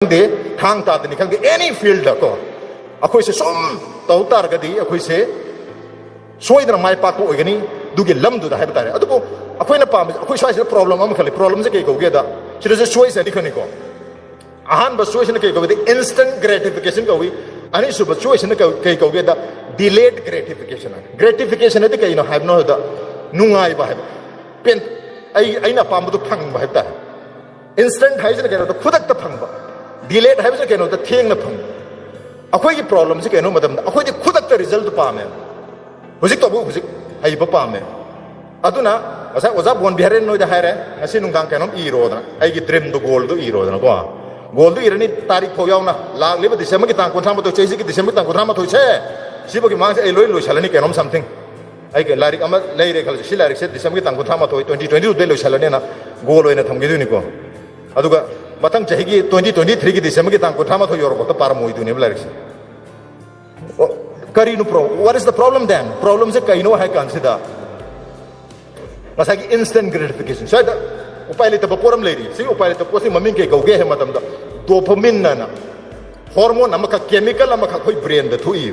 दे थांग तादनी खंगे any field को अखोई से सोम तौ तारगदी अखोई से सोइदना माय पाको ओइगनी दुगे लम दुदा हाइब तारे अदुको अखोइना पाम अखोई स्वाइस प्रॉब्लम अम खले प्रॉब्लम से के गोगेदा सिरसे सोइस अनि खनिको आहान ब सोइस ने के गोगेदा इंस्टेंट ग्रेटिफिकेशन कोवी अनि सुब सोइस ने के गोगेदा डिलेड ग्रेटिफिकेशन ने के नो हाइब नो दा नुंगाइ बा हाइब पेन आइना पाम दु फंग बा हाइब तारे इंस्टेंट हाइज ने के नो खुदक त फंग बा डिलेड हाइब से के नो त थेंग न फंग अखोई की प्रॉब्लम से के नो मदम अखोई दि खुदक त रिजल्ट पामे हुजिक तो हुजिक हाइब पामे अदुना असा ओजा बोन बिहारेन नो हायरे ngasi nunggang kenom iro da ai gi dream do goal do iro da ko goal do irani tarik pho yaw na la le ba december ki tang kontra ma to chei ki december tang kontra ma to che si ba ki mang se ai loi loi chalani kenom something ai ke larik ama lei re khal si larik se december ki tang kontra ma to 2022 de loi chalani na goal oina tham gi du ni ko aduga matang chei gi 2023 ki december ki tang kontra ma to yor ko to par moi du ne larik se kari no pro what is the problem then problem se kai no hai consider masagi instant gratification so da upai le ta poram le ri si upai le ta posi maming ke gauge he matam da dopamine na hormone amaka chemical amaka khoi brain da thui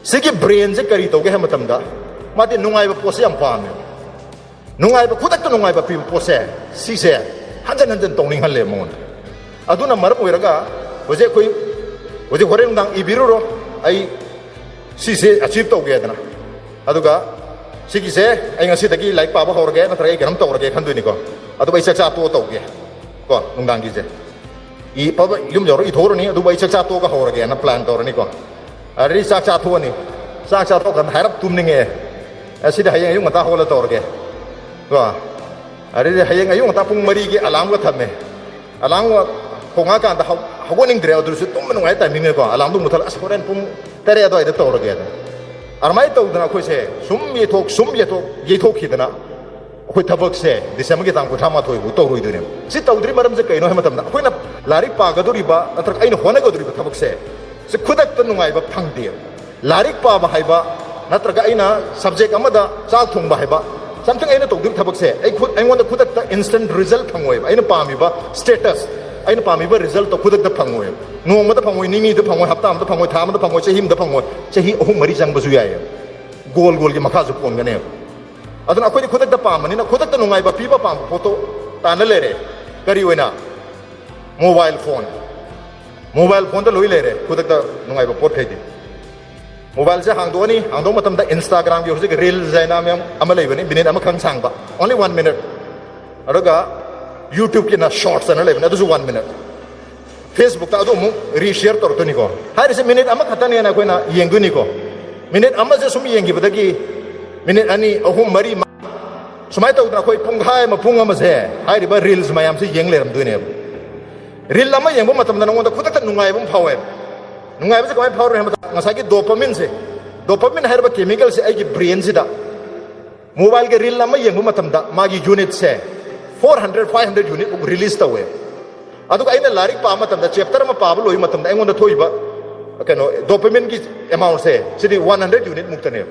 sigi brain je kari to ge he matam da mate nungai ba posi am pa me nungai ba khudak to nungai ba pi pose si se hanjan hanjan tongning hal le mon aduna marap oiraga hoje koi hoje horeng dang ibiru ro ai si se achieve to ge da na aduga सिगी से आई ngasi tagi like pa ba horge na trai ganam to horge khan duini ko adu bai saksa to ge ko nungdang gi je I pa yum jor I thor ni adu bai saksa to ka horge na plan to ni ko ari saksa to ni saksa to kan harap tum ni nge asi da hayang yung ta hol to horge ko ari hayang yung ta pung mari gi alam ko thame alam ko khonga kan da hagoning dre adu su tum nu ngai ta mi nge ko alam du muthal as horen pung tere do ida to horge armai to dana khoi se sum ye thok khidana khoi thabak se disam ge tang ko thama thoi bu to roi dune si tawdri maram se kaino hematam na khoi na lari pa ga dori ba atrak aino hona ga dori ba thabak se khudak ta nungai ba phang de larik pa ba haiba natraga aina subject amada chak thung ba haiba something aina to dim thabak se ai khud ai won khudak ta instant result phangoi ba aina pa mi ba status aina pa mi ba result to khudak ta phangoi no ma ta phangoi ni ta phangoi hapta ma ta phangoi tha ma ta phangoi chehim ta phangoi chehi ahum mari jang ba su ya goal ki makha su pon gane aduna akhoi ni khudak ta pa mani na khudak ta nungai ba pi ba pa photo ta na le re kari oina mobile phone ta loi le re khudak ta nungai ba pot thai di mobile se hang do matam da instagram gi hojik reels zaina me amalai bani minute am khang sang ba only 1 minute aduga youtube ki na shorts na le bani adu 1 minute Facebook ta adu mu reshare tor to ni ko hari se minute ama khata ne na ko na yengu ni ko minute ama se sum yengi badagi minute ani ahum mari sumai ta udra khoi pung khai ma pung ama se hari ba reels mayam se yeng le ram du ne reel ama yeng ba matam na ngon da khudak ta nungai bum phawe nungai ba se ko phaw re ma ngasa ki dopamine har ba chemical se ai ki brain se da mobile ke reel ama yeng ba matam da magi unit se 400 500 unit release ta we aduga aina larik pa matam da chapter ma pa loi matam da engon da thoi ba kano dopamine ki amount se sidi 100 unit muktane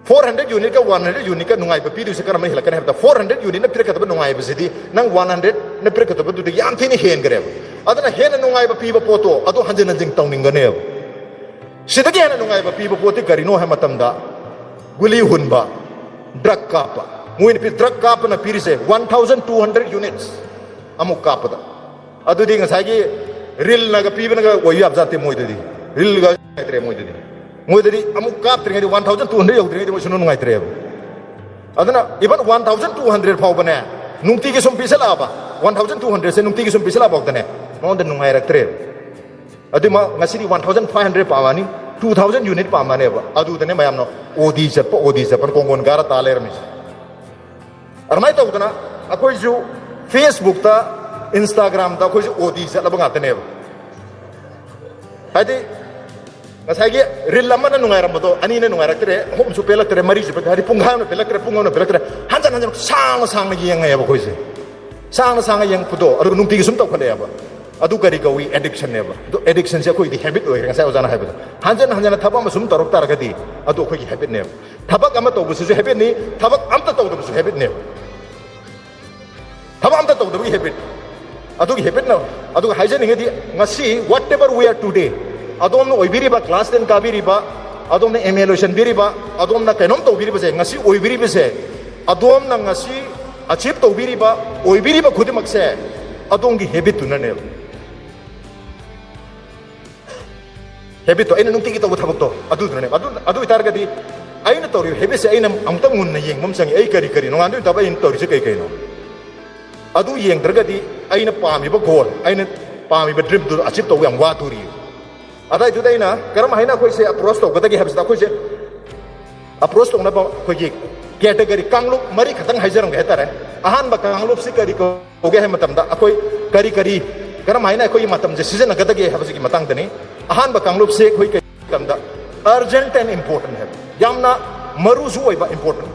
400 unit ka 100 unit ka nungai ba pidu se kana mai hilakane ha 400 unit na pir ka ba nungai ba sidi nang 100 na pir ka ba du yam thini hen gare adana hen nungai ba pi ba poto adu hanjin hanjin tawning gane sida ge hen nungai ba pi ba poti karino ha matam da guli hunba drug ka pa muin pi drug ka pa na pir se 1200 units amuk ka pa da adu ding sagi reel na ga pibe na ga woi ab jate moi dadi reel ga tre moi dadi amuk kap tre 1200 yau tre mo sunu ngai tre adana even 1200 phau bane nungti ki sum pisala ba 1200 se nungti ki sum pisala ba dane mo den ngai rak tre adu ma ngasiri 1500 pa wani 2000 unit pa mane ba adu dane mayam no odi japan kongon gara taler mi armai ta udana akoi ju facebook ta Instagram ta khoi odi sa la banga tane ba hadi ngasai reel lamma na nungai ram to ani na nungai rakre hom su pelak tre mari su pe hari pungha na pelak tre hanjan sang yeng ya ba khoi se sang yeng pudo adu nung ti sum to khale ya ba adu kari ka wi addiction ne ba do addiction se khoi di habit oi ngasai ojana ha ba hanjan thaba ma sum torok tar ga di adu khoi ki habit ne thabak ama to bu su habit ni thabak am ta to bu su habit ne thaba am ta to bu habit ꯑꯗꯨꯒꯤ ꯍꯦꯕꯤꯠꯅ ꯑꯗꯨꯒ ꯍꯥꯏꯖꯅꯤꯡꯉꯗꯤ ꯉꯁꯤ ꯋꯥꯠ ever ꯋꯤ R ꯇꯨꯗꯦ ꯑꯗꯣꯝꯅ ꯑꯣꯏꯕꯤꯔꯤꯕ class 10 ꯀꯥꯕꯤꯔꯤꯕ ꯑꯗꯣꯝꯅ MA ꯂꯣꯏꯁꯤꯟꯕꯤꯔꯤꯕ ꯑꯗꯣꯝꯅ ꯀꯩꯅꯣꯝ ꯇꯧꯕꯤꯔꯤꯕꯁꯦ ꯉꯁꯤ ꯑꯣꯏꯕꯤꯔꯤꯕꯁꯦ ꯑꯗꯣꯝꯅ ꯉꯁꯤ ꯑꯆꯤꯞ ꯇꯧꯕꯤꯔꯤꯕ ꯑꯣꯏꯕꯤꯔꯤꯕ ꯈꯨꯗꯤꯡꯃꯛꯁꯦ ꯑꯗꯣꯝꯒꯤ ꯍꯦꯕꯤꯠꯇꯨꯅꯅꯦꯕ ꯍꯦꯕꯤꯠꯇꯣ ꯑꯩꯅ ꯅꯨꯡꯇꯤꯒꯤ ꯇꯧꯕ ꯊꯕꯛꯇꯣ ꯑꯗꯨꯗꯨꯅꯅꯦꯕ ꯑꯗꯨ ꯑꯣꯏꯇꯥꯔꯒꯗꯤ ꯑꯩꯅ ꯇꯧꯔꯤꯕ ꯍꯦꯕꯤꯠꯁꯦ ꯑꯩꯅ ꯑꯃꯨꯛꯇꯪ ꯃꯨꯟꯅ ꯌꯦꯡꯕ ꯑꯃ ꯆꯪꯉꯤ ꯑꯩ ꯀꯔꯤ ꯅꯣꯡꯉꯥꯟꯗꯣꯏ ꯇꯥꯕ ꯑꯩꯅ ꯇꯧꯔꯤꯁꯦ ꯀꯩꯅꯣ ꯑꯗꯨ ꯌꯦꯡꯗ꯭ꯔꯒꯗꯤ ꯑꯩꯅ ꯄꯥꯝꯃꯤꯕ ꯒꯣꯜ ꯑꯩꯅ ꯄꯥꯝꯃꯤꯕ ꯗ꯭ꯔꯤꯝꯗꯨ ꯑꯆꯤꯞ ꯇꯧꯕ ꯌꯥꯝ ꯋꯥꯗꯣꯔꯤ ꯑꯗꯥꯏꯗꯨꯗ ꯑꯩꯅ ꯀꯔꯝ ꯍꯥꯏꯅ ꯑꯩꯈꯣꯏꯁꯦ ꯑꯄ꯭ꯔꯣꯆ ꯇꯧꯒꯗꯒꯦ ꯍꯥꯏꯕꯁꯤꯗ ꯑꯩꯈꯣꯏꯁꯦ ꯑꯄ꯭ꯔꯣꯆ ꯇꯧꯅꯕ ꯑꯩꯈꯣꯏꯒꯤ ꯀꯦꯇꯦꯒꯣꯔꯤ ꯀꯥꯡꯂꯨꯞ ꯃꯔꯤ ꯈꯛꯇꯪ ꯍꯥꯏꯖꯔꯝꯒꯦ ꯍꯥꯏꯇꯥꯔꯦ ꯑꯍꯥꯟꯕ ꯀꯥꯡꯂꯨꯞꯁꯤ ꯀꯔꯤ ꯀꯧꯒꯦ ꯍꯥꯏꯕ ꯃꯇꯝꯗ ꯑꯩꯈꯣꯏ ꯀꯔꯤ ꯀꯔꯝ ꯍꯥꯏꯅ ꯑꯩꯈꯣꯏꯒꯤ ꯃꯇꯝꯁꯦ ꯁꯤꯖꯤꯟꯅꯒꯗꯒꯦ ꯍꯥꯏꯕꯁꯤꯒꯤ ꯃꯇꯥꯡꯗꯅꯤ ꯑꯍꯥꯟꯕ ꯀꯥꯡꯂꯨꯞꯁꯤ ꯑꯩꯈꯣꯏ ꯀꯩ ꯃꯇꯝꯗ ꯑꯔꯖꯦꯟट एंड इम्पोर्टेंट है यामना मरुजु ओइबा इम्पोर्टेंट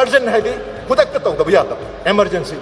अर्जेंट है दी खुदक तौदब यादब एमरजेंसी